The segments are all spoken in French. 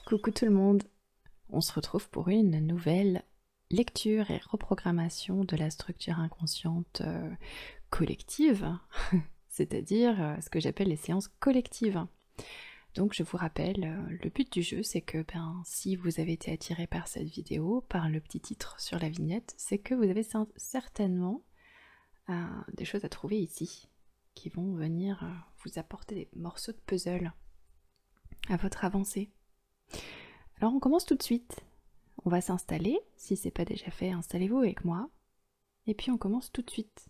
Coucou tout le monde, on se retrouve pour une nouvelle lecture et reprogrammation de la structure inconsciente collective, c'est-à-dire ce que j'appelle les séances collectives. Donc je vous rappelle, le but du jeu c'est que si vous avez été attiré par cette vidéo, par le petit titre sur la vignette, c'est que vous avez certainement des choses à trouver ici, qui vont venir vous apporter des morceaux de puzzle à votre avancée. Alors on commence tout de suite. On va s'installer, si c'est pas déjà fait, installez-vous avec moi. Et puis on commence tout de suite.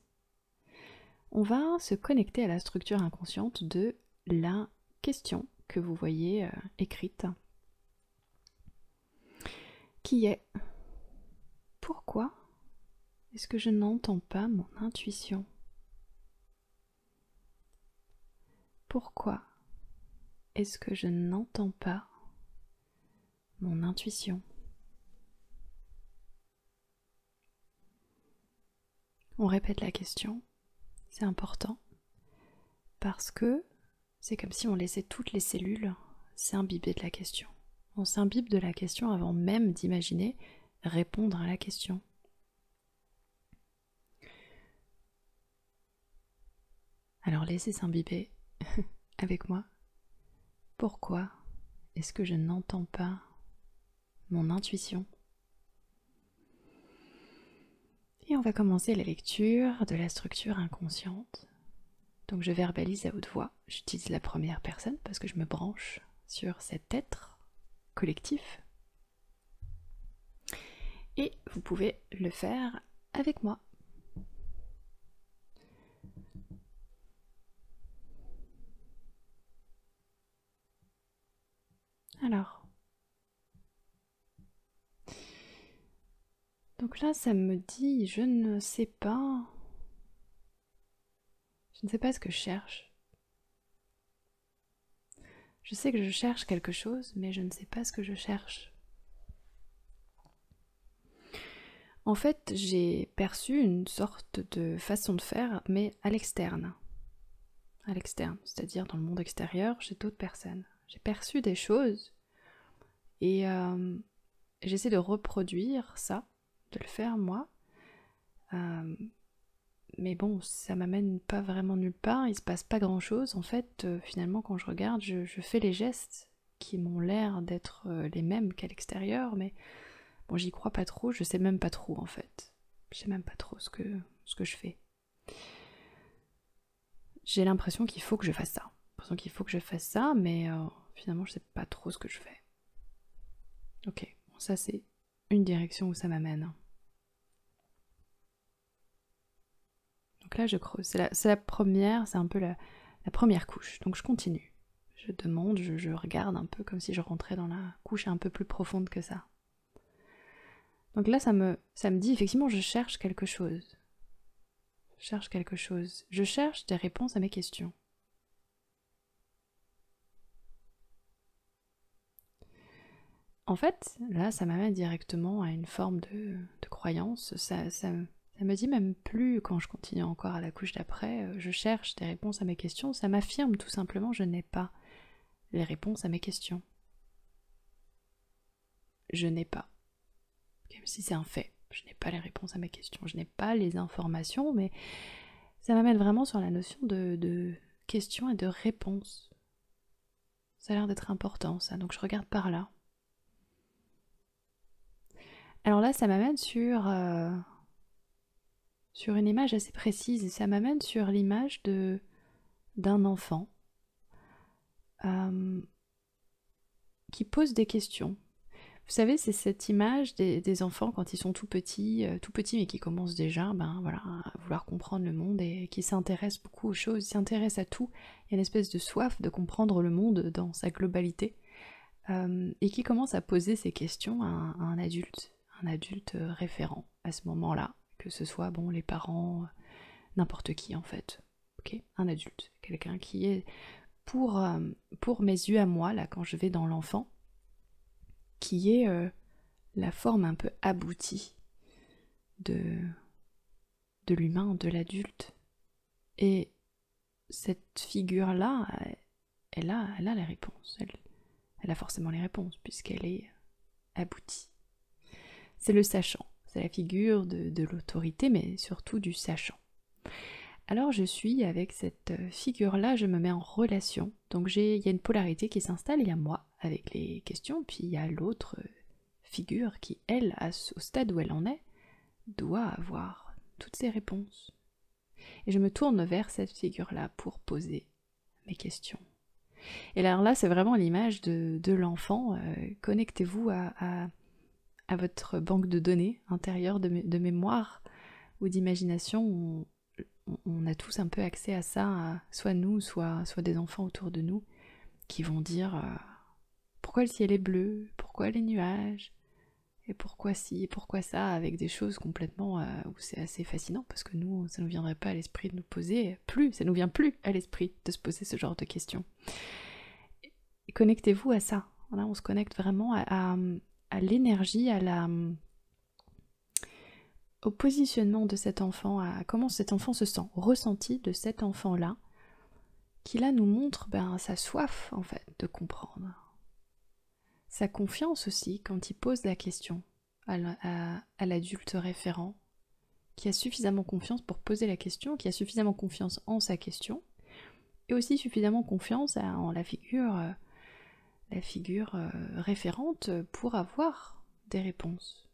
On va se connecter à la structure inconsciente de la question que vous voyez écrite. Qui est: pourquoi est-ce que je n'entends pas mon intuition? Pourquoi est-ce que je n'entends pas mon intuition? On répète la question, c'est important, parce que c'est comme si on laissait toutes les cellules s'imbiber de la question. On s'imbibe de la question avant même d'imaginer répondre à la question. Alors laissez s'imbiber avec moi. Pourquoi est-ce que je n'entends pas mon intuition? Et on va commencer la lecture de la structure inconsciente. Donc je verbalise à haute voix, j'utilise la première personne parce que je me branche sur cet être collectif. Et vous pouvez le faire avec moi. Alors, donc là ça me dit je ne sais pas ce que je cherche. Je sais que je cherche quelque chose, mais je ne sais pas ce que je cherche. En fait, j'ai perçu une sorte de façon de faire, mais à l'externe. À l'externe, c'est-à-dire dans le monde extérieur, chez d'autres personnes. J'ai perçu des choses et j'essaie de reproduire ça, de le faire moi. Mais bon, ça m'amène pas vraiment nulle part, il se passe pas grand-chose. En fait, finalement, quand je regarde, je fais les gestes qui m'ont l'air d'être les mêmes qu'à l'extérieur, mais bon, j'y crois pas trop, je sais même pas trop en fait. Je sais même pas trop ce que je fais. J'ai l'impression qu'il faut que je fasse ça. Mais finalement, je sais pas trop ce que je fais. Ok, bon, ça c'est une direction où ça m'amène. Donc là, je creuse. C'est la première, c'est un peu la première couche. Donc je continue. Je demande, je regarde un peu comme si je rentrais dans la couche un peu plus profonde que ça. Donc là, ça me dit effectivement, je cherche quelque chose. Je cherche des réponses à mes questions. En fait, là, ça m'amène directement à une forme de croyance. Ça me dit même plus, quand je continue encore à la couche d'après, je cherche des réponses à mes questions. Ça m'affirme tout simplement, je n'ai pas les réponses à mes questions. Je n'ai pas. Comme si c'est un fait. Je n'ai pas les réponses à mes questions. Je n'ai pas les informations, mais ça m'amène vraiment sur la notion de questions et de réponses. Ça a l'air d'être important, ça. Donc je regarde par là. Alors là, ça m'amène sur une image assez précise. Et ça m'amène sur l'image d'un enfant qui pose des questions. Vous savez, c'est cette image des enfants quand ils sont tout petits mais qui commencent déjà à vouloir comprendre le monde et qui s'intéressent beaucoup aux choses, s'intéressent à tout. Il y a une espèce de soif de comprendre le monde dans sa globalité et qui commence à poser ces questions à un adulte référent à ce moment-là, que ce soit les parents, n'importe qui en fait. Okay, un adulte, quelqu'un qui est pour mes yeux à moi, là, quand je vais dans l'enfant, qui est la forme un peu aboutie de l'humain, de l'adulte. Et cette figure-là, elle a les réponses. elle a forcément les réponses, puisqu'elle est aboutie. C'est le sachant, c'est la figure de l'autorité, mais surtout du sachant. Alors je suis avec cette figure-là, je me mets en relation. Donc il y a une polarité qui s'installe, il y a moi avec les questions, puis il y a l'autre figure qui, elle, au stade où elle en est, doit avoir toutes ses réponses. Et je me tourne vers cette figure-là pour poser mes questions. Et alors là, c'est vraiment l'image de l'enfant. Connectez-vous à votre banque de données intérieure de mémoire ou d'imagination. On a tous un peu accès à ça, soit nous, soit des enfants autour de nous, qui vont dire pourquoi le ciel est bleu, pourquoi les nuages, et pourquoi ci, et pourquoi ça, avec des choses complètement où c'est assez fascinant, parce que nous, ça ne nous viendrait pas à l'esprit de nous poser, ça ne nous vient plus à l'esprit de se poser ce genre de questions. Et connectez-vous à ça, voilà, on se connecte vraiment à l'énergie, au positionnement de cet enfant, à comment cet enfant se sent, au ressenti de cet enfant-là, qui là nous montre sa soif en fait de comprendre. Sa confiance aussi quand il pose la question à l'adulte référent, qui a suffisamment confiance pour poser la question, qui a suffisamment confiance en sa question, et aussi suffisamment confiance en la figure référente pour avoir des réponses.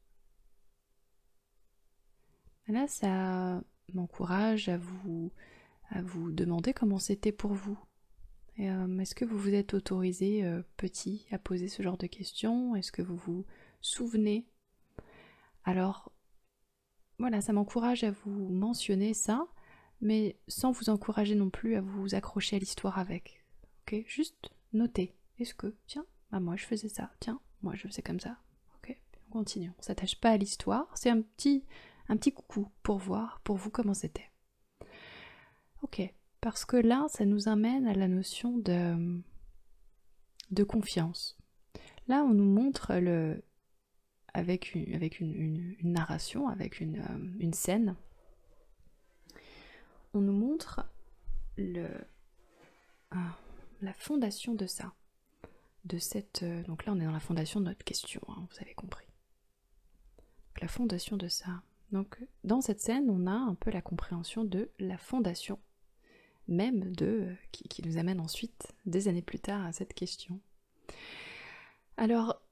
Là, ça m'encourage à vous demander comment c'était pour vous. Est-ce que vous vous êtes autorisé, petit, à poser ce genre de questions? Est-ce que vous vous souvenez? Alors, voilà, ça m'encourage à vous mentionner ça, mais sans vous encourager non plus à vous accrocher à l'histoire avec. Ok? Juste noter. Est-ce que, tiens, moi je faisais ça, tiens, moi je faisais comme ça. Ok, on continue. On s'attache pas à l'histoire, c'est un petit coucou pour voir, pour vous, comment c'était. Ok, parce que là, ça nous amène à la notion de confiance. Là, on nous montre avec une narration, avec une scène, on nous montre la fondation de ça. Donc là, on est dans la fondation de notre question, hein, vous avez compris. Donc, la fondation de ça. Donc, dans cette scène, on a un peu la compréhension de la fondation même qui nous amène ensuite, des années plus tard, à cette question. Alors,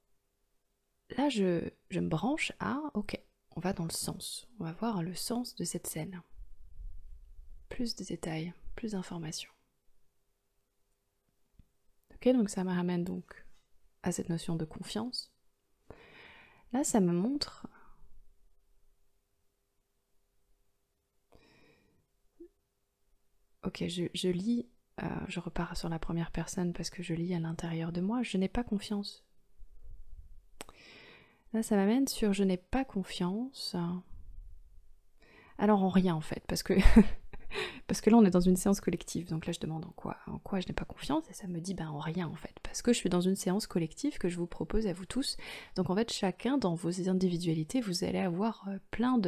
là, je me branche à, ok, on va dans le sens. On va voir le sens de cette scène. Plus de détails, plus d'informations. Ok, donc ça me ramène donc à cette notion de confiance. Là, ça me montre... Ok, je lis, je repars sur la première personne parce que je lis à l'intérieur de moi, je n'ai pas confiance. Là, ça m'amène sur je n'ai pas confiance. Alors en rien en fait, parce que là on est dans une séance collective, donc là je demande en quoi je n'ai pas confiance, et ça me dit en rien en fait, parce que je suis dans une séance collective que je vous propose à vous tous, donc en fait chacun dans vos individualités, vous allez avoir plein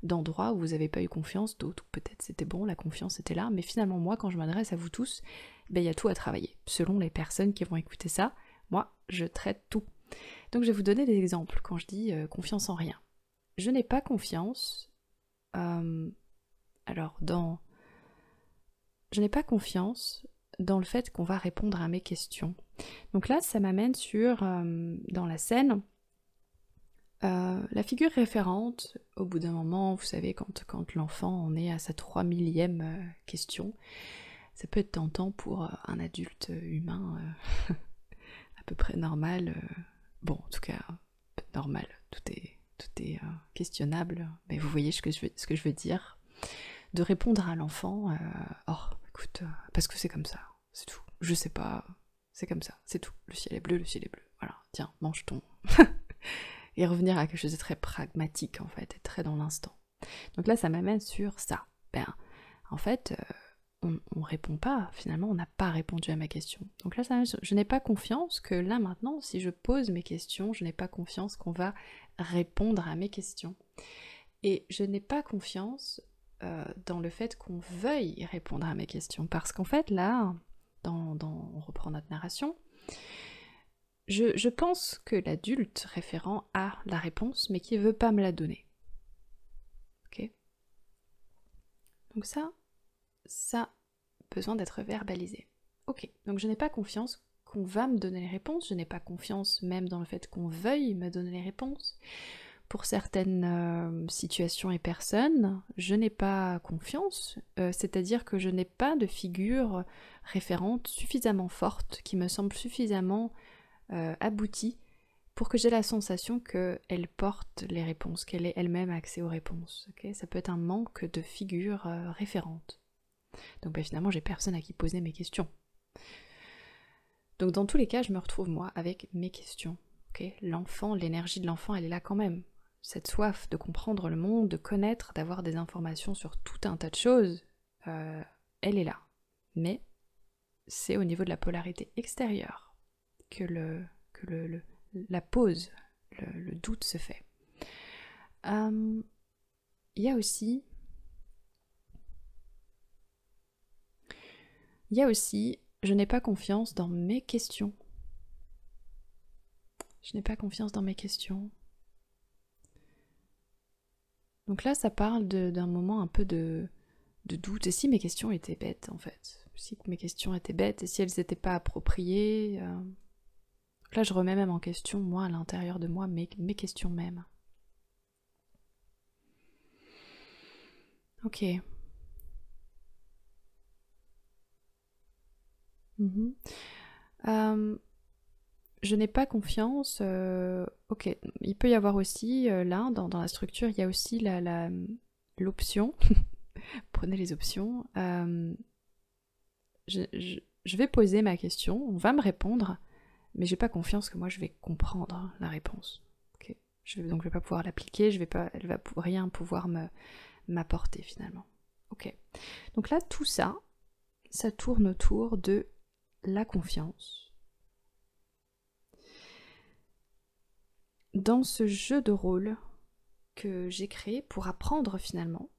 d'endroits où vous n'avez pas eu confiance, d'autres où peut-être c'était bon, la confiance était là, mais finalement moi quand je m'adresse à vous tous, il y a tout à travailler, selon les personnes qui vont écouter ça, moi je traite tout. Donc je vais vous donner des exemples quand je dis confiance en rien. Je n'ai pas confiance... Je n'ai pas confiance dans le fait qu'on va répondre à mes questions. Donc là, ça m'amène sur, dans la scène, la figure référente, au bout d'un moment, vous savez, quand l'enfant en est à sa 3000e question, ça peut être tentant pour un adulte humain à peu près normal, bon, en tout cas, normal, tout est questionnable, mais vous voyez ce que je veux dire, de répondre à l'enfant, écoute, parce que c'est comme ça, c'est tout, je sais pas, c'est comme ça, c'est tout, le ciel est bleu, voilà, tiens, mange ton... et revenir à quelque chose de très pragmatique en fait, et très dans l'instant. Donc là, ça m'amène sur ça. En fait, on répond pas, finalement, on n'a pas répondu à ma question. Donc là, je n'ai pas confiance que là maintenant, si je pose mes questions, je n'ai pas confiance qu'on va répondre à mes questions. Et je n'ai pas confiance dans le fait qu'on veuille répondre à mes questions. Parce qu'en fait, là, on reprend notre narration, je pense que l'adulte référent a la réponse, mais qui ne veut pas me la donner. Ok? Donc ça a besoin d'être verbalisé. Ok, donc je n'ai pas confiance qu'on va me donner les réponses, je n'ai pas confiance même dans le fait qu'on veuille me donner les réponses. Pour certaines situations et personnes, je n'ai pas confiance, c'est-à-dire que je n'ai pas de figure référente suffisamment forte, qui me semble suffisamment aboutie, pour que j'ai la sensation qu'elle porte les réponses, qu'elle ait elle-même accès aux réponses. Okay, ça peut être un manque de figure référente. Donc finalement, j'ai personne à qui poser mes questions. Donc dans tous les cas, je me retrouve moi avec mes questions. Okay, l'enfant, l'énergie de l'enfant, elle est là quand même. Cette soif de comprendre le monde, de connaître, d'avoir des informations sur tout un tas de choses, elle est là. Mais c'est au niveau de la polarité extérieure que la pause, le doute se fait. Il y a aussi, je n'ai pas confiance dans mes questions. Je n'ai pas confiance dans mes questions. Donc là, ça parle d'un moment un peu de doute. Et si mes questions étaient bêtes, en fait? Si mes questions étaient bêtes, et si elles n'étaient pas appropriées Là, je remets même en question, moi, à l'intérieur de moi, mes questions même. Ok. Je n'ai pas confiance. Ok, il peut y avoir aussi, là, dans la structure, il y a aussi l'option. Prenez les options. Je vais poser ma question, on va me répondre, mais j'ai pas confiance que moi je vais comprendre la réponse. Okay. Donc je vais pas pouvoir l'appliquer, elle va rien pouvoir m'apporter finalement. Ok. Donc là, tout ça tourne autour de la confiance. Dans ce jeu de rôle que j'ai créé pour apprendre finalement,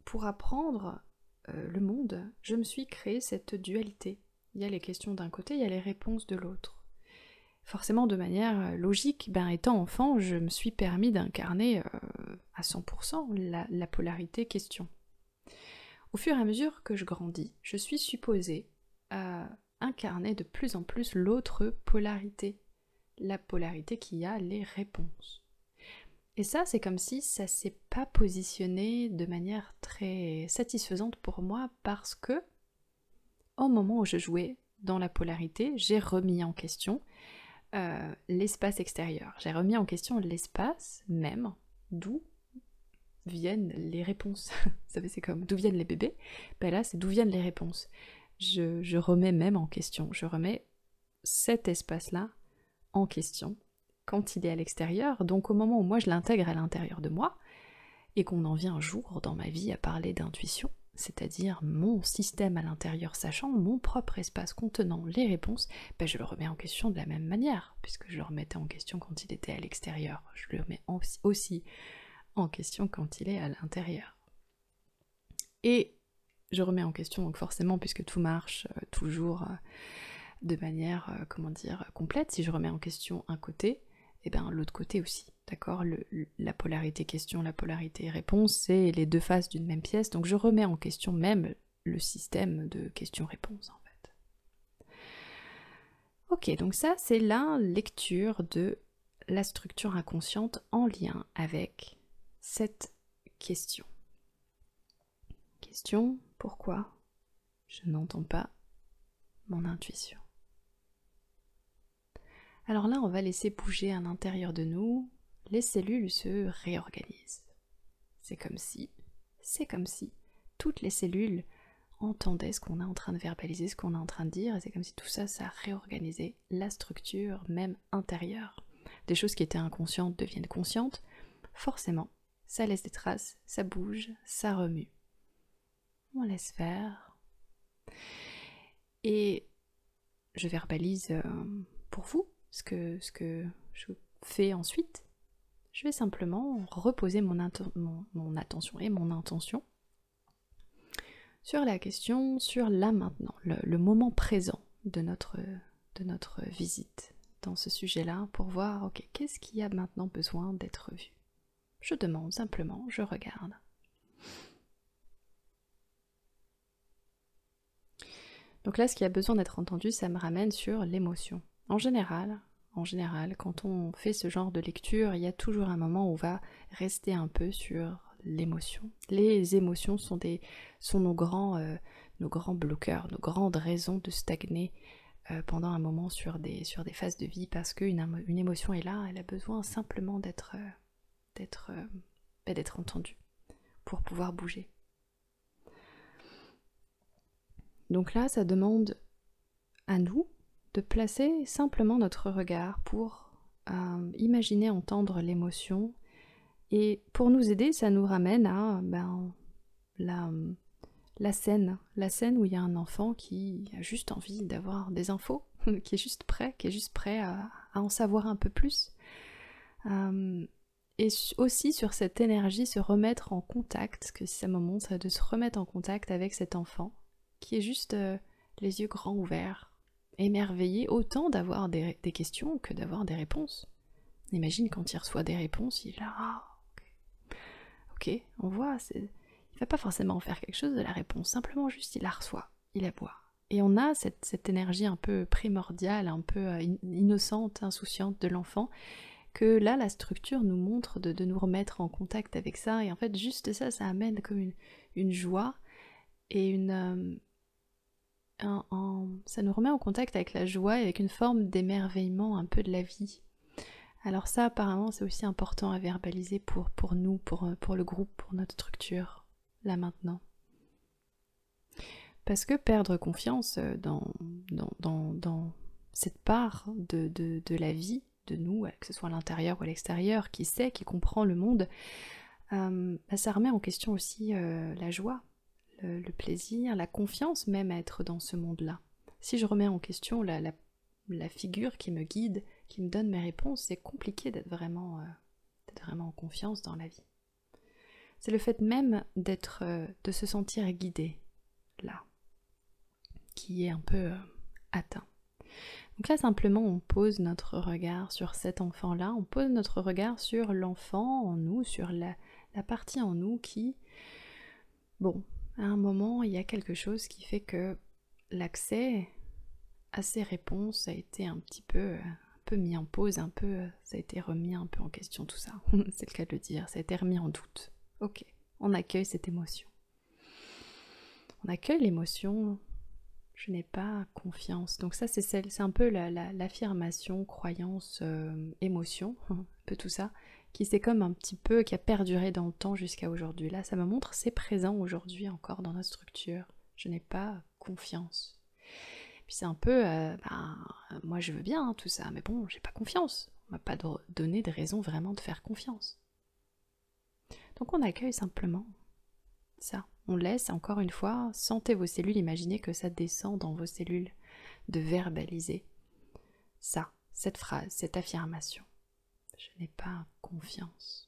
pour apprendre le monde, je me suis créé cette dualité. Il y a les questions d'un côté, il y a les réponses de l'autre. Forcément, de manière logique, étant enfant, je me suis permis d'incarner à 100% la polarité question. Au fur et à mesure que je grandis, je suis supposée incarner de plus en plus l'autre polarité, la polarité qui a les réponses. Et ça, c'est comme si ça s'est pas positionné de manière très satisfaisante pour moi parce que, au moment où je jouais dans la polarité, j'ai remis en question l'espace extérieur. J'ai remis en question l'espace même, d'où viennent les réponses. Vous savez, c'est comme d'où viennent les bébés. Là, c'est d'où viennent les réponses. Je remets même en question. Je remets cet espace-là en question quand il est à l'extérieur. Donc au moment où moi je l'intègre à l'intérieur de moi, et qu'on en vient un jour dans ma vie à parler d'intuition, c'est-à-dire mon système à l'intérieur sachant mon propre espace contenant les réponses, je le remets en question de la même manière, puisque je le remettais en question quand il était à l'extérieur. Je le remets aussi en question quand il est à l'intérieur. Et je remets en question donc forcément, puisque tout marche toujours de manière, complète, si je remets en question un côté, l'autre côté aussi, d'accord? La polarité question, la polarité réponse, c'est les deux faces d'une même pièce, donc je remets en question même le système de question-réponse, en fait. Ok, donc ça, c'est la lecture de la structure inconsciente en lien avec cette question. Question, pourquoi je n'entends pas mon intuition? Alors là, on va laisser bouger à l'intérieur de nous, les cellules se réorganisent. C'est comme si toutes les cellules entendaient ce qu'on est en train de verbaliser, ce qu'on est en train de dire, et c'est comme si tout ça, ça réorganisait la structure même intérieure. Des choses qui étaient inconscientes deviennent conscientes, forcément, ça laisse des traces, ça bouge, ça remue. On laisse faire. Et je verbalise pour vous ce que je fais ensuite. Je vais simplement reposer mon attention et mon intention sur la question, sur là maintenant, le moment présent de notre visite, dans ce sujet-là pour voir, ok, qu'est-ce qui a maintenant besoin d'être vu? Je demande simplement, je regarde. Donc là, ce qui a besoin d'être entendu, ça me ramène sur l'émotion. En général, quand on fait ce genre de lecture, il y a toujours un moment où on va rester un peu sur l'émotion. Les émotions sont nos grands bloqueurs, nos grandes raisons de stagner pendant un moment sur des phases de vie, parce qu'une émotion est là, elle a besoin simplement d'être entendue pour pouvoir bouger. Donc là, ça demande à nous de placer simplement notre regard pour imaginer entendre l'émotion. Et pour nous aider, ça nous ramène à la scène où il y a un enfant qui a juste envie d'avoir des infos, qui est juste prêt à en savoir un peu plus. Et aussi sur cette énergie, se remettre en contact, que c'est un moment de se remettre en contact avec cet enfant, qui est juste les yeux grands ouverts, émerveillé, autant d'avoir des questions que d'avoir des réponses. Imagine quand il reçoit des réponses, il est là, ah, ok, on voit, il va pas forcément faire quelque chose de la réponse, simplement juste il la reçoit, il la boit. Et on a cette énergie un peu primordiale, un peu innocente, insouciante de l'enfant, que là, la structure nous montre de nous remettre en contact avec ça, et en fait, juste ça amène comme une joie, et ça nous remet en contact avec la joie et avec une forme d'émerveillement un peu de la vie. Alors ça, apparemment, c'est aussi important à verbaliser pour nous, pour le groupe, pour notre structure, là maintenant. Parce que perdre confiance dans cette part de la vie, de nous, que ce soit à l'intérieur ou à l'extérieur, qui sait, qui comprend le monde, ça remet en question aussi la joie, le plaisir, la confiance même à être dans ce monde-là. Si je remets en question la figure qui me guide, qui me donne mes réponses, c'est compliqué d'être vraiment en confiance dans la vie. C'est le fait même de se sentir guidé, là, qui est un peu atteint. Donc là, simplement, on pose notre regard sur cet enfant-là, on pose notre regard sur l'enfant en nous, sur la partie en nous qui, bon, à un moment, il y a quelque chose qui fait que l'accès à ces réponses a été un peu mis en pause, ça a été remis un peu en question tout ça, c'est le cas de le dire, ça a été remis en doute. Ok, on accueille cette émotion. On accueille l'émotion, je n'ai pas confiance. Donc ça, c'est un peu l'affirmation, croyance, émotion, un peu tout ça, qui c'est comme un petit peu, qui a perduré dans le temps jusqu'à aujourd'hui. Là, ça me montre, c'est présent aujourd'hui encore dans notre structure. Je n'ai pas confiance. Puis c'est un peu, moi je veux bien tout ça, mais bon, j'ai pas confiance. On m'a pas donné de raison vraiment de faire confiance. Donc on accueille simplement ça. On laisse, encore une fois, sentez vos cellules, imaginez que ça descend dans vos cellules, de verbaliser ça, cette phrase, cette affirmation. Je n'ai pas confiance.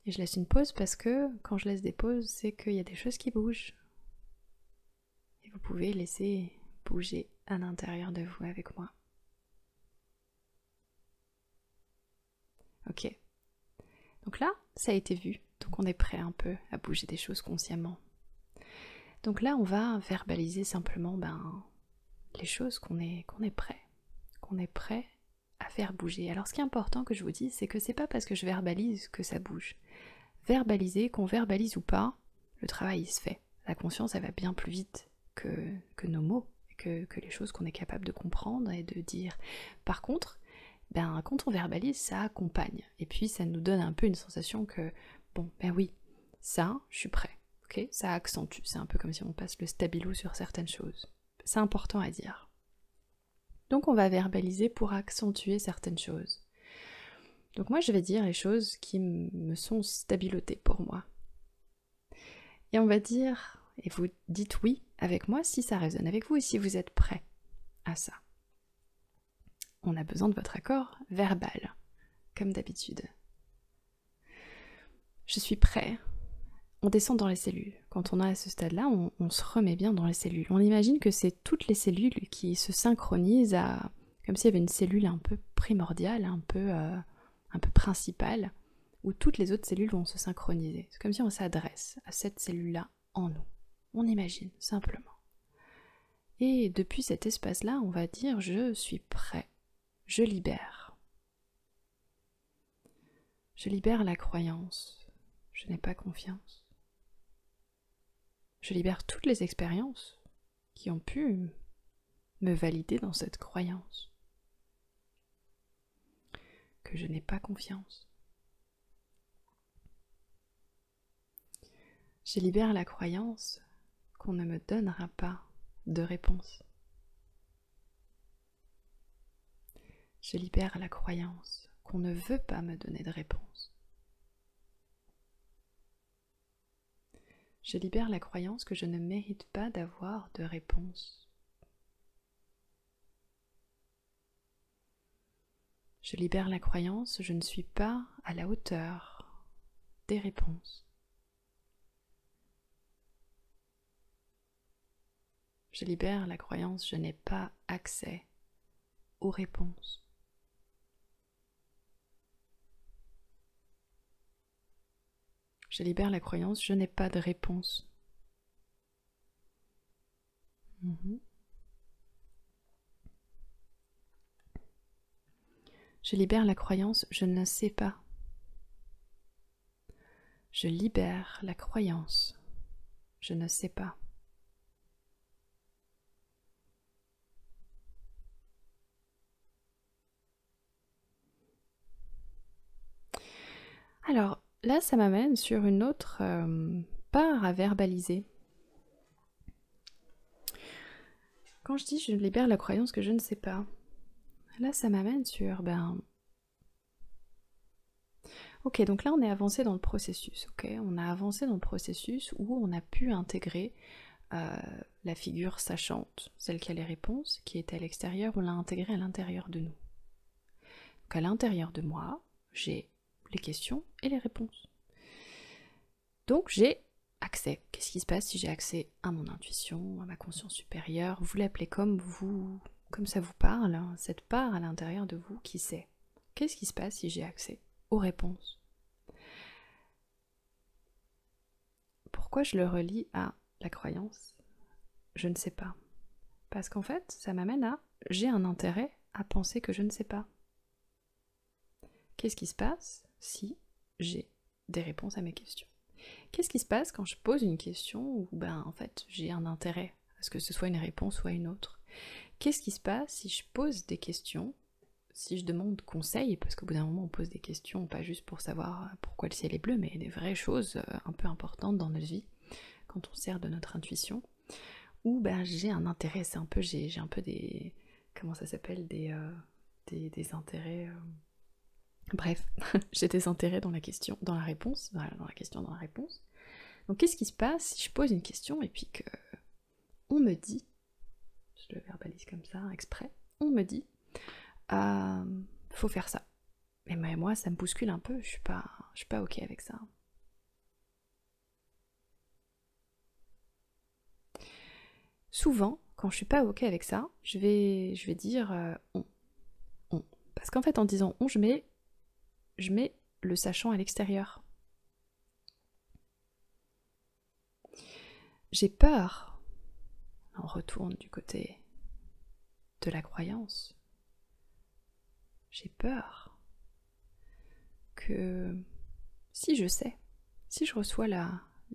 Et je laisse une pause parce que quand je laisse des pauses, c'est qu'il y a des choses qui bougent. Et vous pouvez laisser bouger à l'intérieur de vous avec moi. Ok. Donc là, ça a été vu. Donc on est prêt un peu à bouger des choses consciemment. Donc là, on va verbaliser simplement les choses qu'on est prêt à faire bouger. Alors ce qui est important que je vous dise, c'est que c'est pas parce que je verbalise que ça bouge. Verbaliser, qu'on verbalise ou pas, le travail il se fait. La conscience, elle va bien plus vite que nos mots, que les choses qu'on est capable de comprendre et de dire. Par contre, quand on verbalise, ça accompagne. Et puis ça nous donne un peu une sensation que, oui, ça, je suis prêt. Okay, ça accentue. C'est un peu comme si on passe le stabilo sur certaines choses. C'est important à dire. Donc on va verbaliser pour accentuer certaines choses. Donc moi je vais dire les choses qui me sont stabilotées pour moi. Et on va dire, et vous dites oui avec moi si ça résonne avec vous et si vous êtes prêt à ça. On a besoin de votre accord verbal, comme d'habitude. Je suis prêt on descend dans les cellules. Quand on est à ce stade-là, on se remet bien dans les cellules. On imagine que c'est toutes les cellules qui se synchronisent comme s'il y avait une cellule un peu primordiale, un peu principale, où toutes les autres cellules vont se synchroniser. C'est comme si on s'adresse à cette cellule-là en nous. On imagine, simplement. Et depuis cet espace-là, on va dire « je suis prêt, je libère ». Je libère la croyance, je n'ai pas confiance. Je libère toutes les expériences qui ont pu me valider dans cette croyance. Que je n'ai pas confiance. Je libère la croyance qu'on ne me donnera pas de réponse. Je libère la croyance qu'on ne veut pas me donner de réponse. Je libère la croyance que je ne mérite pas d'avoir de réponse. Je libère la croyance que je ne suis pas à la hauteur des réponses. Je libère la croyance que je n'ai pas accès aux réponses. Je libère la croyance que je n'ai pas de réponse. Je libère la croyance je ne sais pas. Je libère la croyance je ne sais pas. Alors là, ça m'amène sur une autre part à verbaliser. Quand je dis je libère la croyance que je ne sais pas, là ça m'amène sur ok, donc là on est avancé dans le processus, ok, on a avancé dans le processus où on a pu intégrer la figure sachante, celle qui a les réponses, qui était à l'extérieur, on l'a intégrée à l'intérieur de nous. Donc à l'intérieur de moi, j'ai les questions et les réponses. Donc j'ai accès. Qu'est-ce qui se passe si j'ai accès à mon intuition, à ma conscience supérieure? Vous l'appelez comme ça vous parle, hein, cette part à l'intérieur de vous qui sait. Qu'est-ce qui se passe si j'ai accès aux réponses? Pourquoi je le relie à la croyance? Je ne sais pas. Parce qu'en fait, ça m'amène à j'ai un intérêt à penser que je ne sais pas. Qu'est-ce qui se passe si j'ai des réponses à mes questions? Qu'est-ce qui se passe quand je pose une question où en fait j'ai un intérêt à ce que ce soit une réponse soit une autre? Qu'est-ce qui se passe si je pose des questions, si je demande conseil, parce qu'au bout d'un moment on pose des questions pas juste pour savoir pourquoi le ciel est bleu, mais des vraies choses un peu importantes dans notre vie, quand on sert de notre intuition, où j'ai un intérêt, c'est un peu, j'ai un peu des, comment ça s'appelle, des intérêts... Bref, j'ai des intérêts dans la question, dans la réponse, voilà, dans la question, dans la réponse. Donc qu'est-ce qui se passe si je pose une question et puis que on me dit, je le verbalise comme ça, exprès, on me dit, faut faire ça. Et moi, ça me bouscule un peu, je suis pas ok avec ça. Souvent, quand je suis pas ok avec ça, je vais dire on. Parce qu'en fait, en disant on, je mets le sachant à l'extérieur. J'ai peur, on retourne du côté de la croyance, j'ai peur que si je sais, si je reçois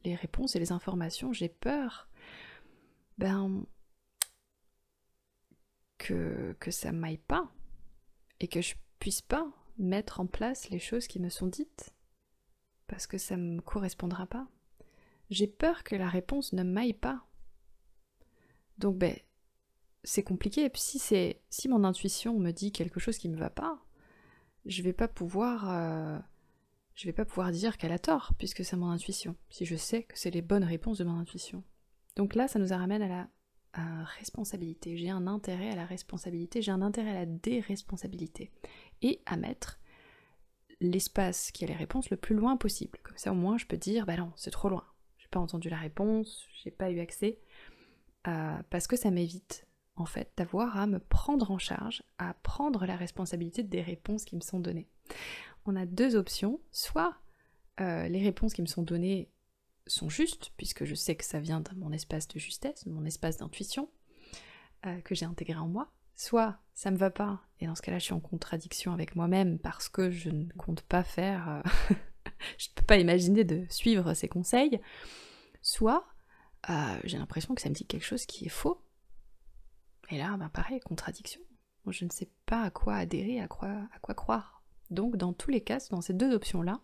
les réponses et les informations, j'ai peur que ça m'aille pas et que je puisse pas mettre en place les choses qui me sont dites parce que ça me correspondra pas. J'ai peur que la réponse ne m'aille pas. Donc c'est compliqué. Et puis si mon intuition me dit quelque chose qui me va pas, je vais pas pouvoir dire qu'elle a tort puisque c'est mon intuition. Si je sais que c'est les bonnes réponses de mon intuition. Donc là, ça nous ramène à la responsabilité. J'ai un intérêt à la responsabilité, j'ai un intérêt à la déresponsabilité et à mettre l'espace qui a les réponses le plus loin possible. Comme ça, au moins, je peux dire, non, c'est trop loin. pas entendu la réponse, j'ai pas eu accès, parce que ça m'évite en fait d'avoir à me prendre en charge, à prendre la responsabilité des réponses qui me sont données. On a deux options, soit les réponses qui me sont données sont justes, puisque je sais que ça vient de mon espace de justesse, de mon espace d'intuition, que j'ai intégré en moi, soit ça me va pas, et dans ce cas-là je suis en contradiction avec moi-même parce que je ne compte pas faire, je ne peux pas imaginer de suivre ces conseils, soit j'ai l'impression que ça me dit quelque chose qui est faux, et là pareil, contradiction, je ne sais pas à quoi adhérer, à quoi croire. Donc dans tous les cas, dans ces deux options-là,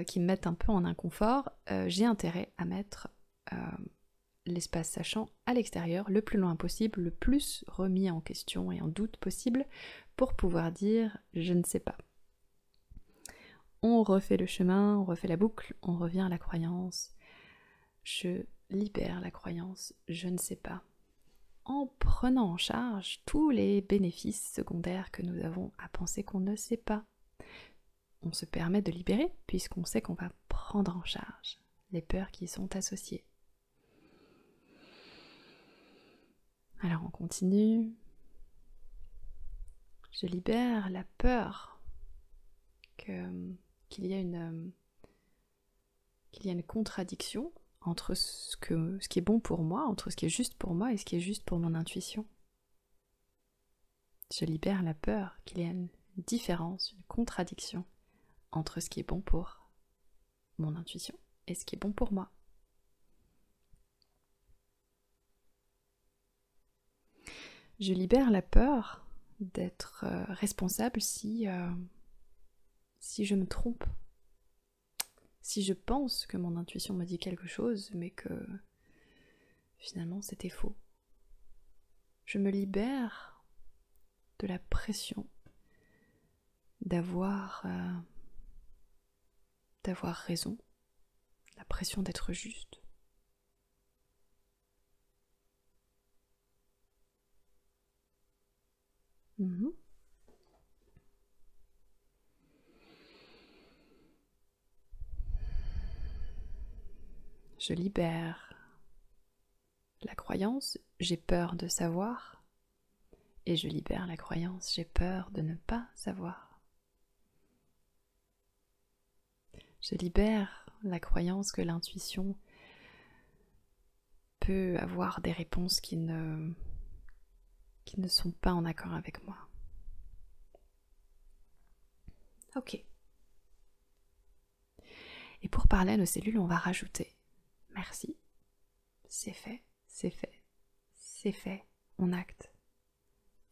qui me mettent un peu en inconfort, j'ai intérêt à mettre l'espace sachant à l'extérieur, le plus loin possible, le plus remis en question et en doute possible, pour pouvoir dire « je ne sais pas ». On refait le chemin, on refait la boucle, on revient à la croyance. Je libère la croyance « je ne sais pas », en prenant en charge tous les bénéfices secondaires que nous avons à penser qu'on ne sait pas. On se permet de libérer puisqu'on sait qu'on va prendre en charge les peurs qui y sont associées. Alors on continue. Je libère la peur qu'il y a une contradiction entre ce qui est bon pour moi, entre ce qui est juste pour moi et ce qui est juste pour mon intuition. Je libère la peur qu'il y a une différence, une contradiction entre ce qui est bon pour mon intuition et ce qui est bon pour moi. Je libère la peur d'être responsable si je me trompe, si je pense que mon intuition me dit quelque chose, mais que finalement c'était faux. Je me libère de la pression d'avoir raison, la pression d'être juste. Je libère la croyance, j'ai peur de savoir, et je libère la croyance, j'ai peur de ne pas savoir. Je libère la croyance que l'intuition peut avoir des réponses qui ne sont pas en accord avec moi. Ok. Et pour parler à nos cellules, on va rajouter « Merci, c'est fait, c'est fait, c'est fait, on acte. »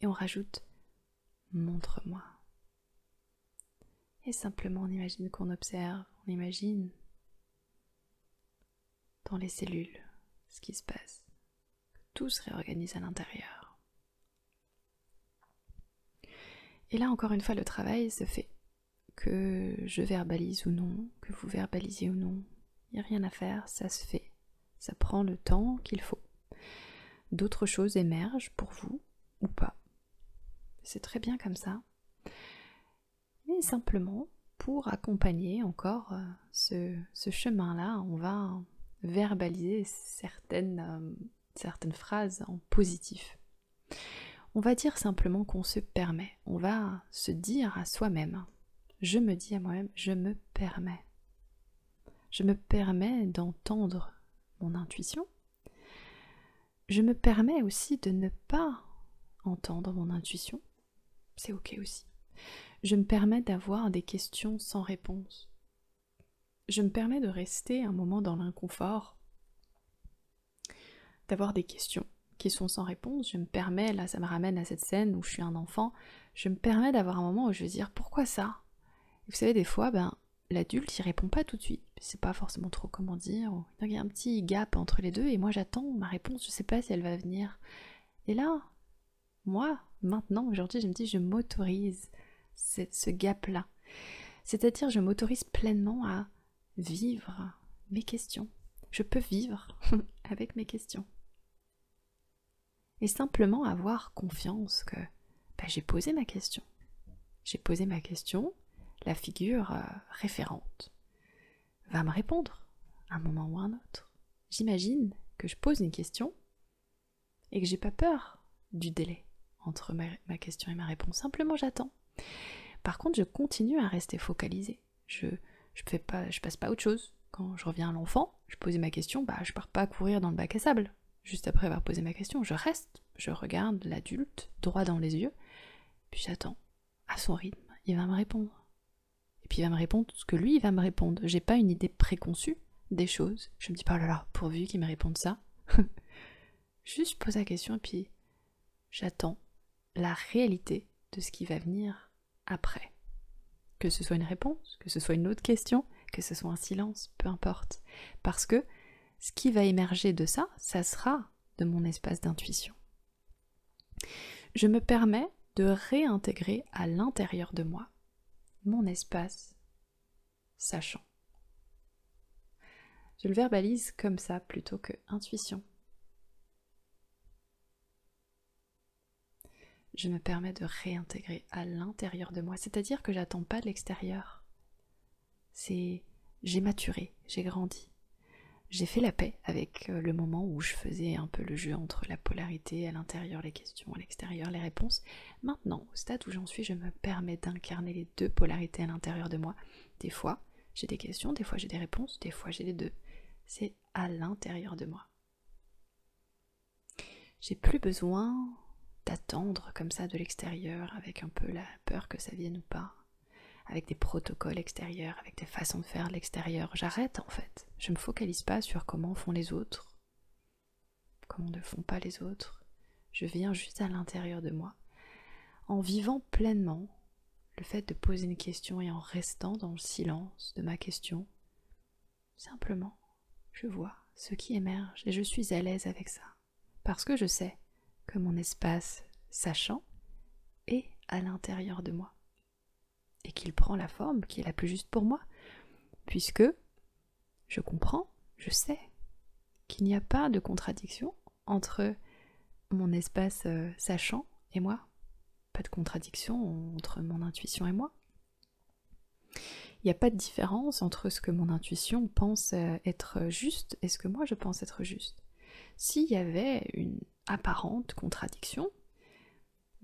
Et on rajoute « Montre-moi. » Et simplement on imagine qu'on observe, on imagine dans les cellules ce qui se passe. Tout se réorganise à l'intérieur. Et là encore une fois le travail se fait. Que je verbalise ou non, que vous verbalisiez ou non, il n'y a rien à faire, ça se fait. Ça prend le temps qu'il faut. D'autres choses émergent pour vous ou pas. C'est très bien comme ça. Et simplement, pour accompagner encore ce chemin-là, on va verbaliser certaines phrases en positif. On va dire simplement qu'on se permet, on va se dire à soi-même. Je me dis à moi-même, je me permets. Je me permets d'entendre mon intuition. Je me permets aussi de ne pas entendre mon intuition. C'est ok aussi. Je me permets d'avoir des questions sans réponse. Je me permets de rester un moment dans l'inconfort, d'avoir des questions qui sont sans réponse. Je me permets, là ça me ramène à cette scène où je suis un enfant, je me permets d'avoir un moment où je vais dire pourquoi ça ? Vous savez, des fois, l'adulte, il répond pas tout de suite. C'est pas forcément trop comment dire. Donc il y a un petit gap entre les deux et moi j'attends ma réponse, je sais pas si elle va venir. Et là, moi, maintenant, aujourd'hui, je me dis, je m'autorise ce gap-là. C'est-à-dire, je m'autorise pleinement à vivre mes questions. Je peux vivre avec mes questions. Et simplement avoir confiance que j'ai posé ma question. J'ai posé ma question. La figure référente va me répondre un moment ou un autre. J'imagine que je pose une question et que j'ai pas peur du délai entre ma question et ma réponse. Simplement, j'attends. Par contre, je continue à rester focalisée. Je passe pas à autre chose. Quand je reviens à l'enfant, je posais ma question, je pars pas courir dans le bac à sable. Juste après avoir posé ma question, je reste, je regarde l'adulte droit dans les yeux, puis j'attends. À son rythme, il va me répondre. Et puis il va me répondre ce que lui, il va me répondre. J'ai pas une idée préconçue des choses. Je me dis pas, oh là là, pourvu qu'il me réponde ça. Juste je pose la question et puis j'attends la réalité de ce qui va venir après. Que ce soit une réponse, que ce soit une autre question, que ce soit un silence, peu importe. Parce que ce qui va émerger de ça, ça sera de mon espace d'intuition. Je me permets de réintégrer à l'intérieur de moi mon espace sachant. Je le verbalise comme ça plutôt que intuition. Je me permets de réintégrer à l'intérieur de moi, c'est-à-dire que j'attends pas de l'extérieur. J'ai maturé, j'ai grandi. J'ai fait la paix avec le moment où je faisais un peu le jeu entre la polarité à l'intérieur, les questions à l'extérieur, les réponses. Maintenant, au stade où j'en suis, je me permets d'incarner les deux polarités à l'intérieur de moi. Des fois, j'ai des questions, des fois j'ai des réponses, des fois j'ai les deux. C'est à l'intérieur de moi. J'ai plus besoin d'attendre comme ça de l'extérieur avec un peu la peur que ça vienne ou pas, avec des protocoles extérieurs, avec des façons de faire de l'extérieur. J'arrête en fait. Je me focalise pas sur comment font les autres, comment ne font pas les autres. Je viens juste à l'intérieur de moi, en vivant pleinement le fait de poser une question et en restant dans le silence de ma question. Simplement, je vois ce qui émerge et je suis à l'aise avec ça. Parce que je sais que mon espace sachant est à l'intérieur de moi. Et qu'il prend la forme qui est la plus juste pour moi, puisque je comprends, je sais qu'il n'y a pas de contradiction entre mon espace sachant et moi, pas de contradiction entre mon intuition et moi. Il n'y a pas de différence entre ce que mon intuition pense être juste et ce que moi je pense être juste. S'il y avait une apparente contradiction,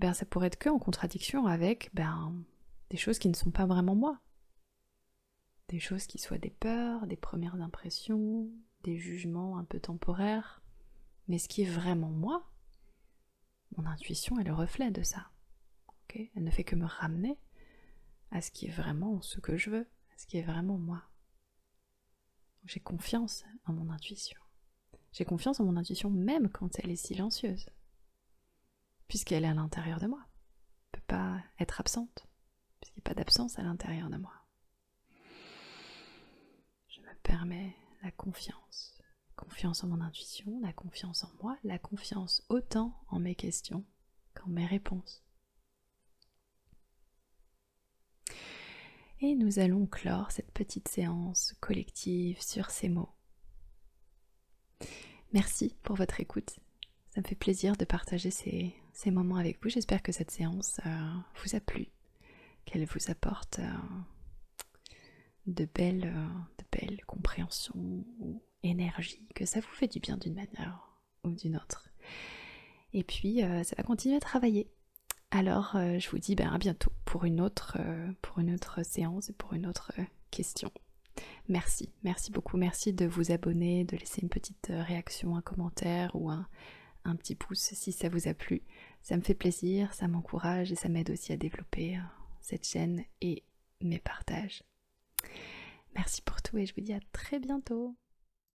ça pourrait être que en contradiction avec des choses qui ne sont pas vraiment moi. Des choses qui soient des peurs, des premières impressions, des jugements un peu temporaires. Mais ce qui est vraiment moi, mon intuition est le reflet de ça. Okay, elle ne fait que me ramener à ce qui est vraiment ce que je veux, à ce qui est vraiment moi. J'ai confiance en mon intuition. J'ai confiance en mon intuition même quand elle est silencieuse, puisqu'elle est à l'intérieur de moi. Elle ne peut pas être absente, puisqu'il n'y a pas d'absence à l'intérieur de moi. Je me permets la confiance. Confiance en mon intuition, la confiance en moi, la confiance autant en mes questions qu'en mes réponses. Et nous allons clore cette petite séance collective sur ces mots. Merci pour votre écoute. Ça me fait plaisir de partager ces moments avec vous. J'espère que cette séance vous a plu, qu'elle vous apporte de belles compréhensions ou énergies, que ça vous fait du bien d'une manière ou d'une autre. Et puis, ça va continuer à travailler. Alors, je vous dis à bientôt pour une autre séance et pour une autre question. Merci beaucoup, merci de vous abonner, de laisser une petite réaction, un commentaire ou un petit pouce si ça vous a plu. Ça me fait plaisir, ça m'encourage et ça m'aide aussi à développer cette chaîne et mes partages. Merci pour tout et je vous dis à très bientôt.